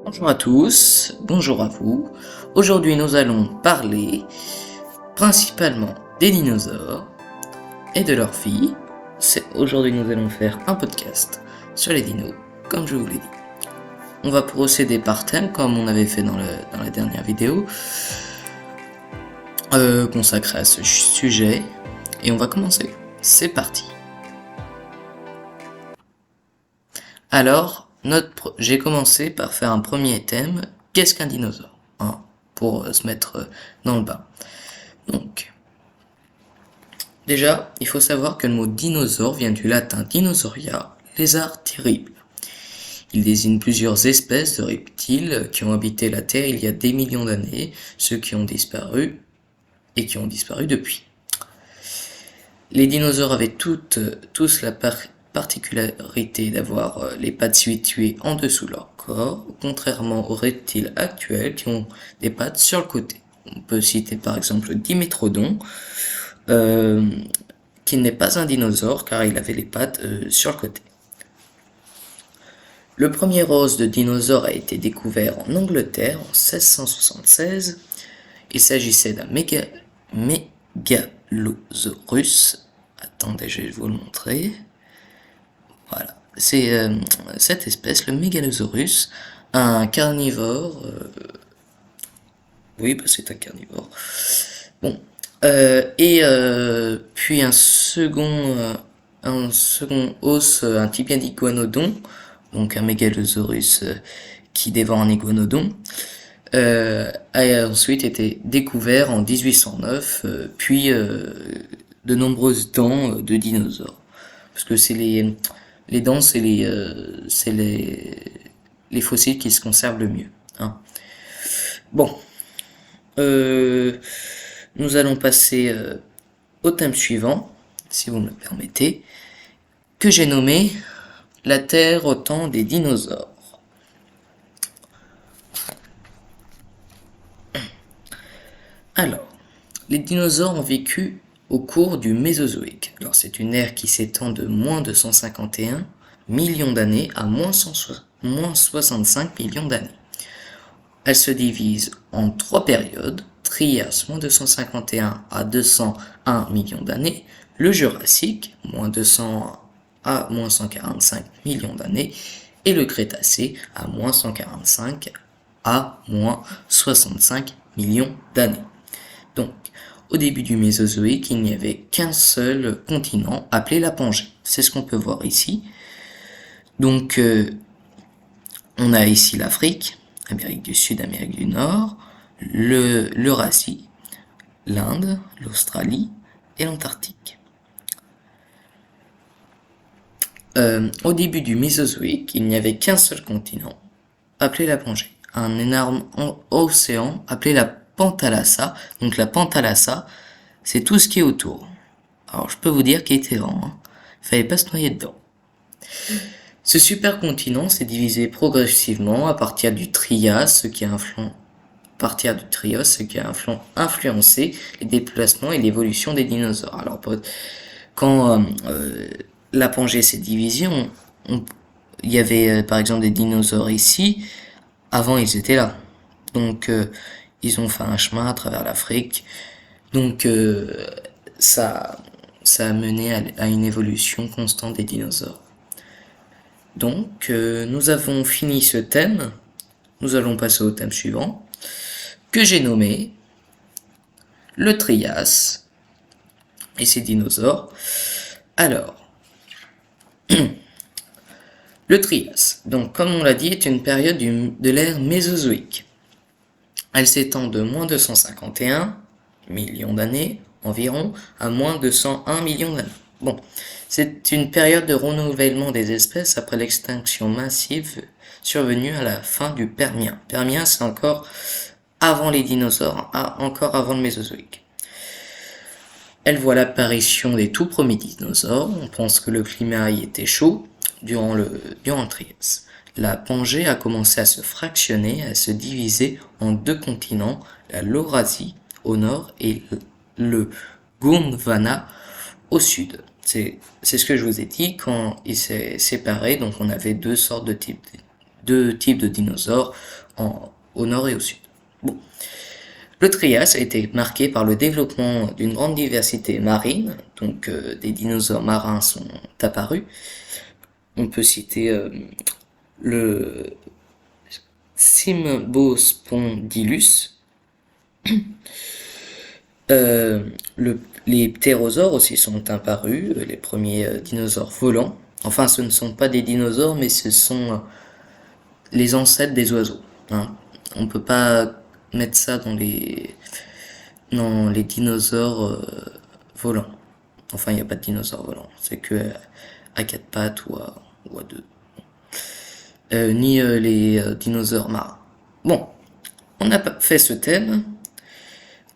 Bonjour à tous, bonjour à vous. Aujourd'hui nous allons parler principalement des dinosaures et de leur vie. Aujourd'hui nous allons faire un podcast sur les dinos, comme je vous l'ai dit. On va procéder par thème comme on avait fait dans la dernière vidéo consacrée à ce sujet. Et on va commencer. C'est parti. Alors, j'ai commencé par faire un premier thème. Qu'est-ce qu'un dinosaure, hein, pour se mettre dans le bain. Donc, déjà, il faut savoir que le mot dinosaure vient du latin dinosauria, lézard terrible. Il désigne plusieurs espèces de reptiles qui ont habité la Terre il y a des millions d'années, ceux qui ont disparu et qui ont disparu depuis. Les dinosaures avaient tous la particularité d'avoir les pattes situées en dessous de leur corps, contrairement aux reptiles actuels qui ont des pattes sur le côté. On peut citer par exemple Dimétrodon, qui n'est pas un dinosaure car il avait les pattes sur le côté. Le premier os de dinosaure a été découvert en Angleterre en 1676. Il s'agissait d'un mégalosaurus. Attendez, je vais vous le montrer. Voilà, c'est cette espèce, le mégalosaurus, un carnivore. Oui, bah c'est un carnivore. Bon, puis un second os, un tibia d'iguanodon, donc un mégalosaurus qui dévore un iguanodon, a ensuite été découvert en 1809, puis de nombreuses dents de dinosaures. Parce que c'est les dents, c'est les fossiles qui se conservent le mieux. Hein. Bon, nous allons passer au thème suivant, si vous me le permettez, que j'ai nommé la Terre au temps des dinosaures. Alors, les dinosaures ont vécu au cours du Mésozoïque. Alors, c'est une ère qui s'étend de moins de 151 millions d'années à moins 65 millions d'années. Elle se divise en trois périodes: Trias, moins 251 à 201 millions d'années, le Jurassique, moins 200 à moins 145 millions d'années, et le Crétacé, à moins 145 à moins 65 millions d'années. Donc, au début du Mésozoïque, il n'y avait qu'un seul continent appelé la Pangée. C'est ce qu'on peut voir ici. Donc, on a ici l'Afrique, Amérique du Sud, Amérique du Nord, l'Eurasie, l'Inde, l'Australie et l'Antarctique. Au début du Mésozoïque, il n'y avait qu'un seul continent, appelé la Pangée. Un énorme océan appelé la Pantalassa. Donc la Pantalassa, c'est tout ce qui est autour. Alors je peux vous dire qu'il était vent, hein. Il fallait pas se noyer dedans. Ce supercontinent s'est divisé progressivement à partir du Trias, ce qui a influencé les déplacements et l'évolution des dinosaures. Alors quand la Pangée s'est divisée, il y avait par exemple des dinosaures ici. Avant, ils étaient là. Donc, ils ont fait un chemin à travers l'Afrique. Donc, ça a mené à une évolution constante des dinosaures. Donc, nous avons fini ce thème. Nous allons passer au thème suivant, que j'ai nommé le Trias et ses dinosaures. Alors, le Trias, donc comme on l'a dit, est une période de l'ère mésozoïque. Elle s'étend de moins 251 millions d'années environ à moins 201 millions d'années. Bon, c'est une période de renouvellement des espèces après l'extinction massive survenue à la fin du Permien. Permien, c'est encore avant les dinosaures, encore avant le Mésozoïque. Elle voit l'apparition des tout premiers dinosaures. On pense que le climat y était chaud durant le Trias. La Pangée a commencé à se fractionner, à se diviser en deux continents, la Laurasie au nord et le Gondwana au sud. C'est ce que je vous ai dit quand il s'est séparé, donc on avait deux sortes deux types de dinosaures au nord et au sud. Bon. Le Trias a été marqué par le développement d'une grande diversité marine, donc des dinosaures marins sont apparus. On peut citer le Cymbospondylus, les ptérosaures aussi sont apparus, les premiers dinosaures volants. Enfin, ce ne sont pas des dinosaures, mais ce sont les ancêtres des oiseaux. Hein. On peut pas mettre ça dans les dinosaures volants. Enfin, il n'y a pas de dinosaures volants. C'est que à quatre pattes ou à deux. Ni les dinosaures marins. Bon, on a pas fait ce thème.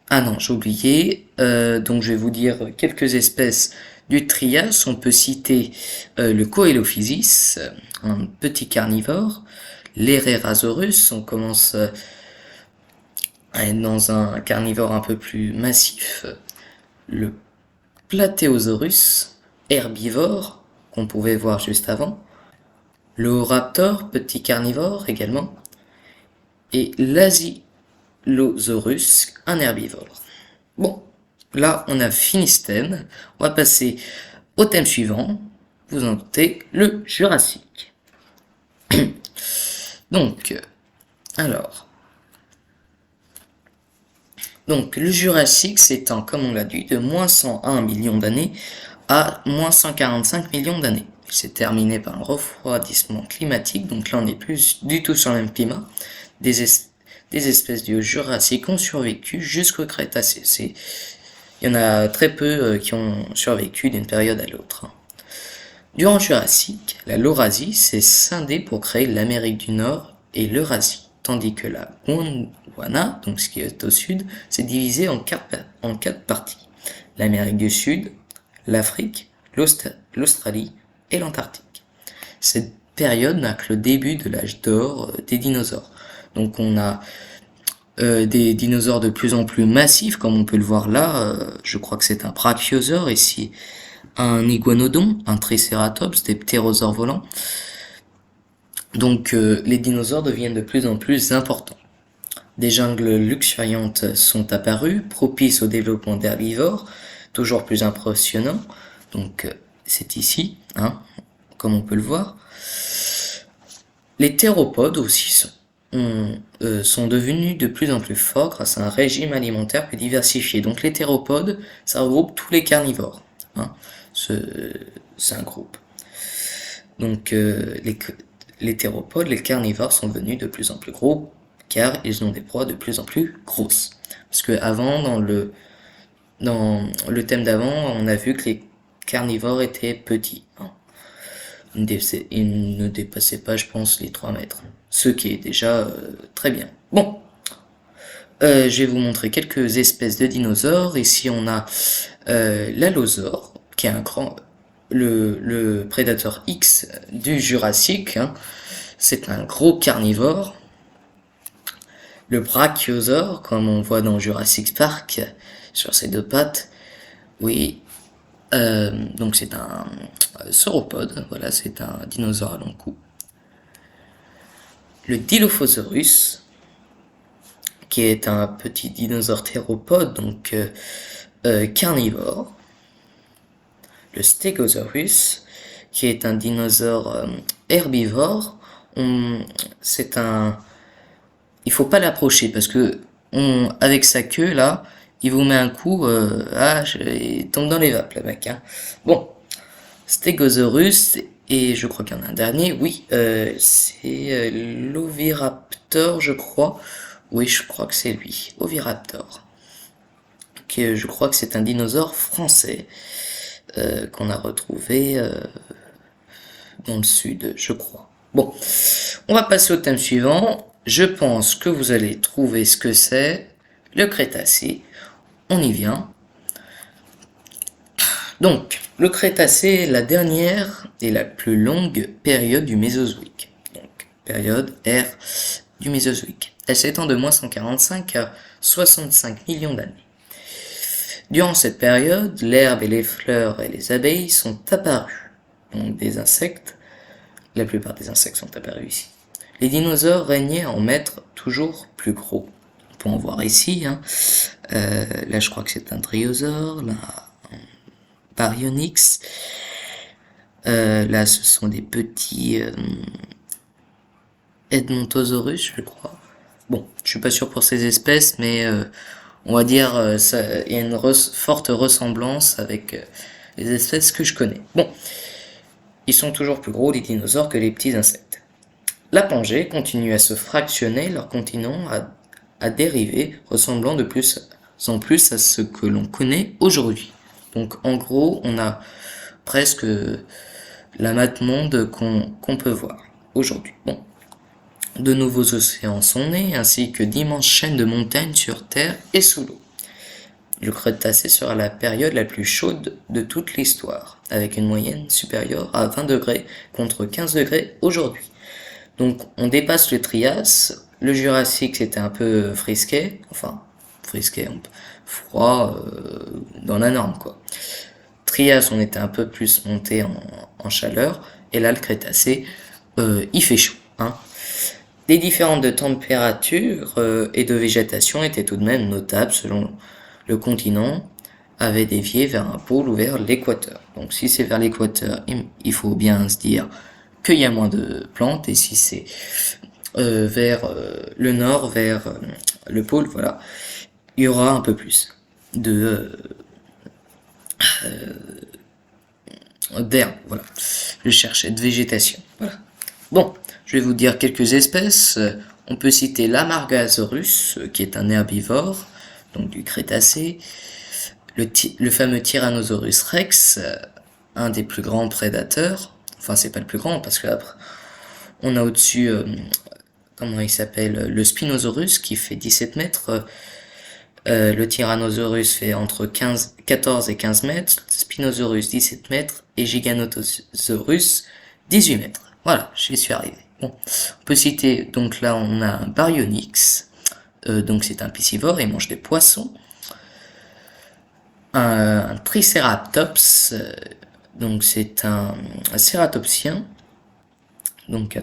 Ah non, j'ai oublié. Donc je vais vous dire quelques espèces du Trias. On peut citer le Coelophysis, un petit carnivore. L'Herrerasaurus, on commence à être dans un carnivore un peu plus massif. Le Plateosaurus, herbivore, qu'on pouvait voir juste avant. Le Raptor, petit carnivore également. Et l'Asilosaurus, un herbivore. Bon, là on a fini ce thème. On va passer au thème suivant. Vous en doutez, le Jurassique. Donc, le Jurassique s'étend, comme on l'a dit, de moins 101 millions d'années à moins 145 millions d'années. Il s'est terminé par un refroidissement climatique, donc là on n'est plus du tout sur le même climat. Des espèces du Jurassique ont survécu jusqu'au Crétacé. Il y en a très peu qui ont survécu d'une période à l'autre. Durant le Jurassique, la Laurasie s'est scindée pour créer l'Amérique du Nord et l'Eurasie, tandis que la Gondwana, donc ce qui est au sud, s'est divisée en quatre parties. L'Amérique du Sud, l'Afrique, l'Australie et l'Antarctique. Cette période marque le début de l'âge d'or des dinosaures. Donc on a des dinosaures de plus en plus massifs, comme on peut le voir là. Je crois que c'est un brachiosaure ici, un iguanodon, un tricératops, des ptérosaures volants. Donc les dinosaures deviennent de plus en plus importants. Des jungles luxuriantes sont apparues, propices au développement d'herbivores, toujours plus impressionnants. Donc c'est ici, hein, comme on peut le voir. Les théropodes aussi sont devenus de plus en plus forts grâce à un régime alimentaire plus diversifié. Donc les théropodes, ça regroupe tous les carnivores. Hein. C'est un groupe. Donc les théropodes, les carnivores sont devenus de plus en plus gros car ils ont des proies de plus en plus grosses. Parce que avant, dans le thème d'avant, on a vu que les carnivores étaient petits. Hein. Ils ne dépassaient pas, je pense, les 3 mètres. Ce qui est déjà très bien. Bon, je vais vous montrer quelques espèces de dinosaures. Ici, on a l'allosaure, qui est le prédateur X du Jurassique. Hein. C'est un gros carnivore. Le brachiosaure, comme on voit dans Jurassic Park, sur ses 2 pattes. Oui. Donc c'est un sauropode. Voilà, c'est un dinosaure à long cou. Le Dilophosaurus, qui est un petit dinosaure théropode, donc carnivore. Le Stegosaurus, qui est un dinosaure herbivore. Il faut pas l'approcher parce que avec sa queue là, il vous met un coup, il tombe dans les vapes le mec. Hein. Bon, Stegosaurus, et je crois qu'il y en a un dernier, oui, c'est l'Oviraptor, je crois. Oui, je crois que c'est lui, Oviraptor. Je crois que c'est un dinosaure français qu'on a retrouvé dans le sud, je crois. Bon, on va passer au thème suivant. Je pense que vous allez trouver ce que c'est, le Crétacé. On y vient. Donc, le Crétacé est la dernière et la plus longue période du Mésozoïque. Donc, période R du Mésozoïque. Elle s'étend de moins 145 à 65 millions d'années. Durant cette période, l'herbe et les fleurs et les abeilles sont apparues. Donc des insectes, la plupart des insectes sont apparus ici. Les dinosaures régnaient en maîtres toujours plus gros. On peut en voir ici. Hein. Là, je crois que c'est un dryosaure. Là, un baryonyx. Là, ce sont des petits Edmontosaurus, je crois. Bon, je suis pas sûr pour ces espèces, mais on va dire il y a une forte ressemblance avec les espèces que je connais. Bon, ils sont toujours plus gros les dinosaures que les petits insectes. La Pangée continue à se fractionner, leur continent a dérivé, ressemblant de plus en plus à ce que l'on connaît aujourd'hui. Donc en gros, on a presque l'amas-monde qu'on peut voir aujourd'hui. Bon, de nouveaux océans sont nés, ainsi que d'immenses chaînes de montagnes sur Terre et sous l'eau. Le Crétacé sera la période la plus chaude de toute l'histoire, avec une moyenne supérieure à 20 degrés contre 15 degrés aujourd'hui. Donc on dépasse le Trias, le Jurassique c'était un peu frisqué, froid dans la norme quoi. Trias on était un peu plus monté en chaleur, et là le Crétacé il fait chaud. Hein. Les différences de température et de végétation étaient tout de même notables selon le continent, avait dévié vers un pôle ou vers l'équateur. Donc si c'est vers l'équateur, il faut bien se dire qu'il y a moins de plantes, et si c'est vers le nord, vers le pôle, voilà, il y aura un peu plus de d'herbe, voilà. Je cherchais de végétation, voilà. Bon, je vais vous dire quelques espèces. On peut citer l'Amargasaurus, qui est un herbivore, donc du Crétacé. Le fameux Tyrannosaurus rex, un des plus grands prédateurs. Enfin, c'est pas le plus grand, parce que après, on a au-dessus, comment il s'appelle, le Spinosaurus, qui fait 17 mètres. Le Tyrannosaurus fait entre 14 et 15 mètres. Spinosaurus 17 mètres. Et Giganotosaurus 18 mètres. Voilà, j'y suis arrivé. Bon, on peut citer, donc là on a un Baryonyx, donc c'est un piscivore, il mange des poissons. Un Triceratops, donc c'est un cératopsien, donc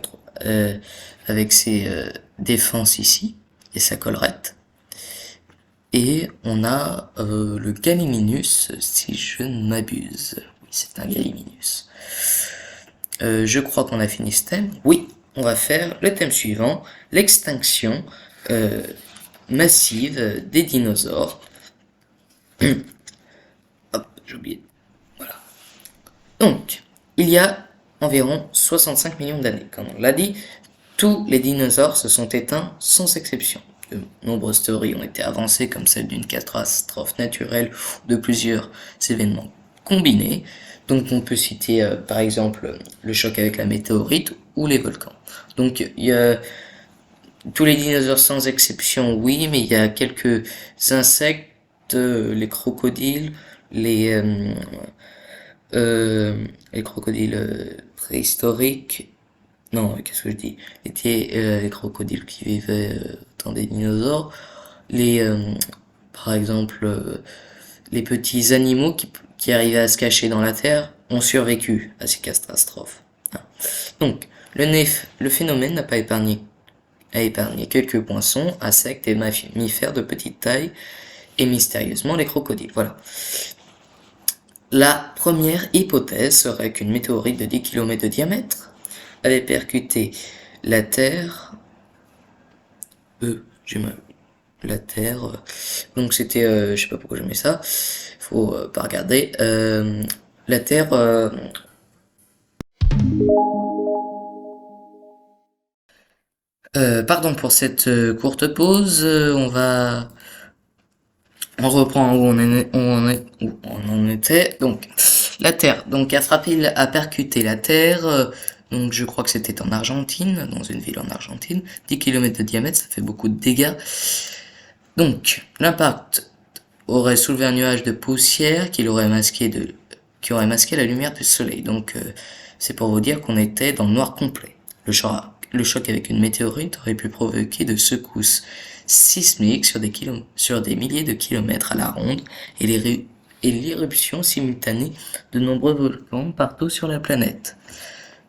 avec ses défenses ici, et sa collerette. Et on a le Gallimimus, si je ne m'abuse. Oui, c'est un Gallimimus. Je crois qu'on a fini ce thème. Oui, on va faire le thème suivant, l'extinction massive des dinosaures. Hop, j'ai oublié. Voilà. Donc, il y a environ 65 millions d'années. Comme on l'a dit, tous les dinosaures se sont éteints sans exception. De nombreuses théories ont été avancées, comme celle d'une catastrophe naturelle ou de plusieurs événements combinés. Donc on peut citer par exemple le choc avec la météorite ou les volcans. Donc il y a tous les dinosaures sans exception, oui, mais il y a quelques insectes, les crocodiles, les crocodiles préhistoriques. Non, qu'est-ce que je dis? Les crocodiles qui vivaient dans des dinosaures. Par exemple, les petits animaux qui arrivaient à se cacher dans la terre ont survécu à ces catastrophes. Hein. Donc, le phénomène n'a pas épargné quelques poissons, insectes et mammifères de petite taille, et mystérieusement les crocodiles. Voilà. La première hypothèse serait qu'une météorite de 10 km de diamètre avait percuté la Terre. La Terre. Donc c'était, je sais pas pourquoi j'ai mis ça. Faut pas regarder. La Terre. Pardon pour cette courte pause. On reprend où on en était. Donc la Terre. Donc a percuté la Terre. Donc je crois que c'était en Argentine, dans une ville en Argentine. 10 km de diamètre, ça fait beaucoup de dégâts. Donc l'impact aurait soulevé un nuage de poussière qui aurait masqué la lumière du soleil. Donc c'est pour vous dire qu'on était dans le noir complet. Le choc avec une météorite aurait pu provoquer de secousses sismiques sur des milliers de kilomètres à la ronde et l'éruption simultanée de nombreux volcans partout sur la planète.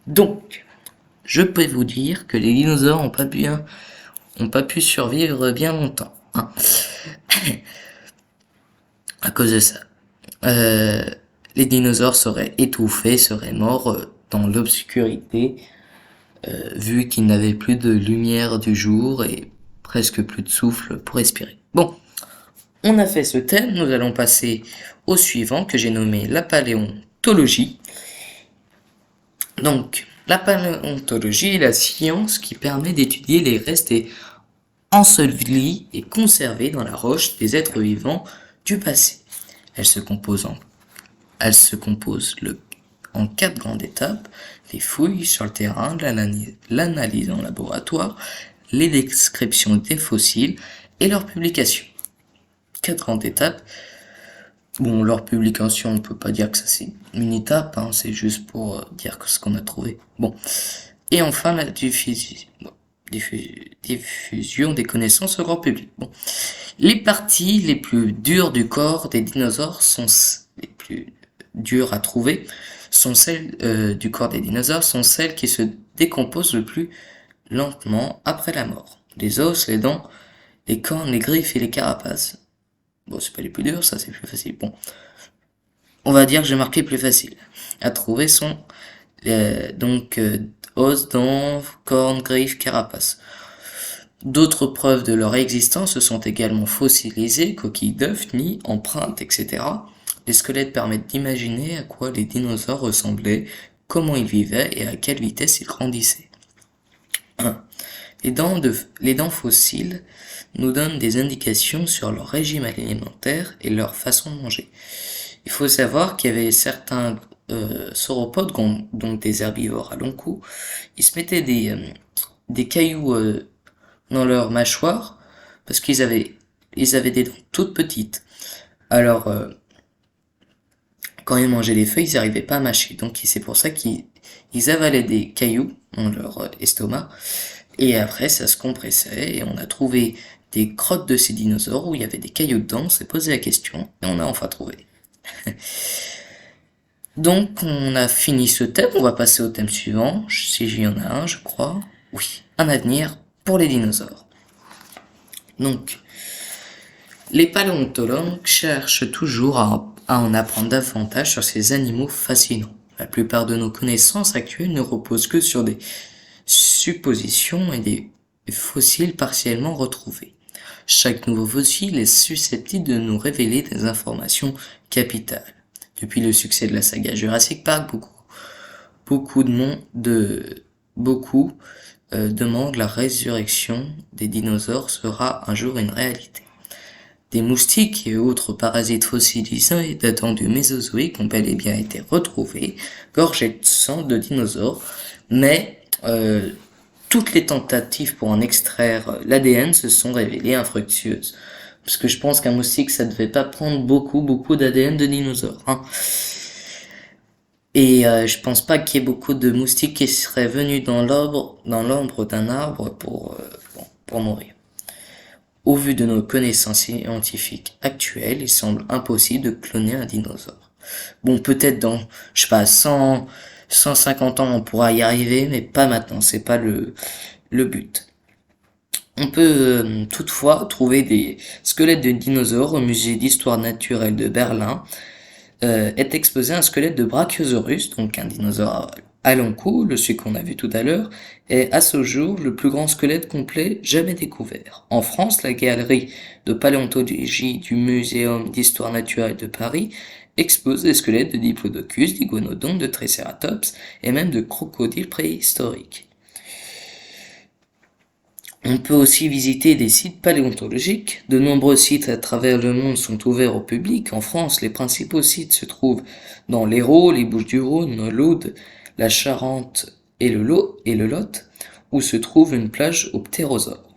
Donc, je peux vous dire que les dinosaures ont pas pu survivre bien longtemps, hein, à cause de ça. Euh, les dinosaures seraient étouffés, seraient morts dans l'obscurité, vu qu'ils n'avaient plus de lumière du jour et presque plus de souffle pour respirer. Bon, on a fait ce thème, nous allons passer au suivant que j'ai nommé la paléontologie. Donc, la paléontologie est la science qui permet d'étudier les restes ensevelis et conservés dans la roche des êtres vivants du passé. Elle se compose en 4 grandes étapes: les fouilles sur le terrain, l'analyse en laboratoire, les descriptions des fossiles et leur publication. 4 grandes étapes. Bon, leur publication, on peut pas dire que ça c'est une étape, hein, c'est juste pour dire ce qu'on a trouvé. Bon. Et enfin, la diffusion des connaissances au grand public. Bon. Les parties les plus dures du corps des dinosaures les plus dures à trouver sont celles du corps des dinosaures sont celles qui se décomposent le plus lentement après la mort. Les os, les dents, les cornes, les griffes et les carapaces. Bon, c'est pas les plus durs, ça c'est plus facile. Bon, on va dire que j'ai marqué plus facile à trouver sont os, dents, cornes, griffes, carapaces. D'autres preuves de leur existence sont également fossilisées, coquilles d'œufs, nids, empreintes, etc. Les squelettes permettent d'imaginer à quoi les dinosaures ressemblaient, comment ils vivaient et à quelle vitesse ils grandissaient. 1. Les dents fossiles nous donnent des indications sur leur régime alimentaire et leur façon de manger. Il faut savoir qu'il y avait certains sauropodes, donc des herbivores à long cou, ils se mettaient des cailloux dans leur mâchoire parce qu'ils avaient des dents toutes petites. Alors, quand ils mangeaient les feuilles, ils n'arrivaient pas à mâcher. Donc, c'est pour ça qu'ils avalaient des cailloux dans leur estomac. Et après, ça se compressait et on a trouvé des crottes de ces dinosaures où il y avait des cailloux dedans. On s'est posé la question et on a enfin trouvé. Donc, on a fini ce thème. On va passer au thème suivant. Si il y en a un, je crois. Oui, un avenir pour les dinosaures. Donc, les paléontologues cherchent toujours à en apprendre davantage sur ces animaux fascinants. La plupart de nos connaissances actuelles ne reposent que sur des suppositions et des fossiles partiellement retrouvés. Chaque nouveau fossile est susceptible de nous révéler des informations capitales. Depuis le succès de la saga Jurassic Park, beaucoup demandent la résurrection des dinosaures sera un jour une réalité. Des moustiques et autres parasites fossilisés datant du Mésozoïque ont bel et bien été retrouvés, gorgés de sang de dinosaures, mais toutes les tentatives pour en extraire l'ADN se sont révélées infructueuses. Parce que je pense qu'un moustique, ça devait pas prendre beaucoup d'ADN de dinosaures, hein. Et je pense pas qu'il y ait beaucoup de moustiques qui seraient venus dans l'ombre d'un arbre pour mourir. Au vu de nos connaissances scientifiques actuelles, il semble impossible de cloner un dinosaure. Bon, peut-être dans, je sais pas, 150 ans, on pourra y arriver, mais pas maintenant, c'est pas le but. On peut toutefois trouver des squelettes de dinosaures au musée d'histoire naturelle de Berlin. Est exposé un squelette de Brachiosaurus, donc un dinosaure à long cou, celui qu'on a vu tout à l'heure, est à ce jour le plus grand squelette complet jamais découvert. En France, la galerie de paléontologie du Muséum d'histoire naturelle de Paris expose des squelettes de diplodocus, d'iguanodontes, de tricératops et même de crocodiles préhistoriques. On peut aussi visiter des sites paléontologiques. De nombreux sites à travers le monde sont ouverts au public. En France, les principaux sites se trouvent dans l'Hérault, les Bouches-du-Rhône, l'Aude, la Charente et le Lot, où se trouve une plage aux ptérosaures.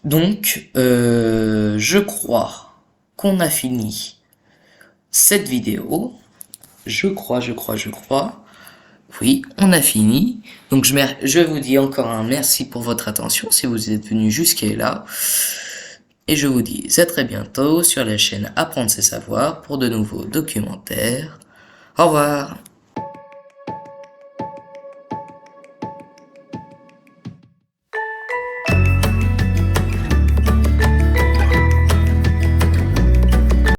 Donc, je crois qu'on a fini cette vidéo. Je crois. Oui, on a fini. Donc je vous dis encore un merci pour votre attention si vous êtes venu jusqu'à là. Et je vous dis à très bientôt sur la chaîne Apprendre ses savoirs pour de nouveaux documentaires. Au revoir.